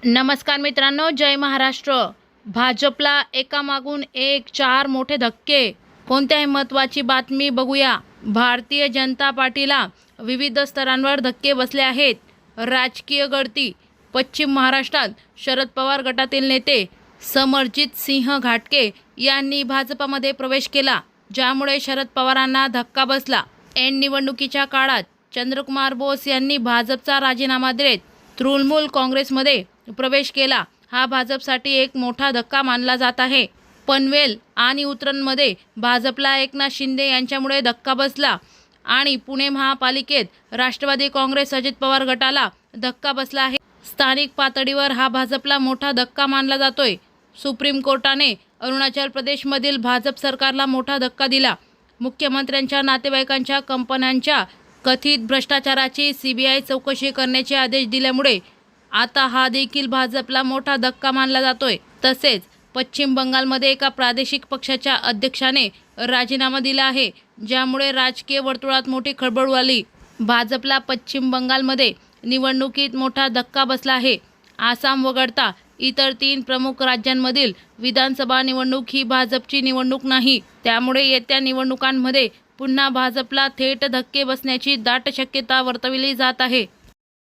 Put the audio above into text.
नमस्कार मित्रांनो, जय महाराष्ट्र। भाजपला एकामागून एक 4 मोठे धक्के। कोणत्याही महत्त्वाची बातमी बघूया। भारतीय जनता पार्टीला विविध स्तरांवर धक्के बसले आहेत। राजकीय गळती। पश्चिम महाराष्ट्रात शरद पवार गटातील नेते समरजित सिंह घाटगे यांनी भाजपमध्ये प्रवेश केला, ज्यामुळे शरद पवारांना धक्का बसला। ऐन निवडणुकीच्या काळात चंद्रकुमार बोस यांनी भाजपचा राजीनामा देत तृणमूल काँग्रेसमध्ये प्रवेश केला। हा भाजपसाठी एक मोठा धक्का मानला जात आहे। पनवेल आणि उतरणमध्ये भाजपला एकनाथ शिंदे यांच्यामुळे धक्का बसला आणि पुणे महापालिकेत राष्ट्रवादी काँग्रेस अजित पवार गटाला धक्का बसला आहे। स्थानिक पातळीवर हा भाजपला मोठा धक्का मानला जातोय। सुप्रीम कोर्टाने अरुणाचल प्रदेशमधील भाजप सरकारला मोठा धक्का दिला। मुख्यमंत्र्यांच्या नातेवाईकांच्या कंपन्यांच्या कथित भ्रष्टाचाराची सीबीआय चौकशी करण्याचे आदेश दिल्यामुळे आता हा देखील भाजपला मोठा धक्का मानला जातोय। तसेच पश्चिम बंगालमध्ये एका प्रादेशिक पक्षाच्या अध्यक्षाने राजीनामा दिला आहे, ज्यामुळे राजकीय वर्तुळात मोठी खळबळ उडाली। भाजपला पश्चिम बंगालमध्ये निवडणुकीत मोठा धक्का बसला आहे। आसाम वगळता इतर 3 प्रमुख राज्यांमधील विधानसभा निवडणूक ही भाजपची निवडणूक नाही। त्यामुळे येत्या निवडणुकांमध्ये पुन्हा भाजपला थेट धक्के बसण्याची दाट शक्यता वर्तवली जात आहे।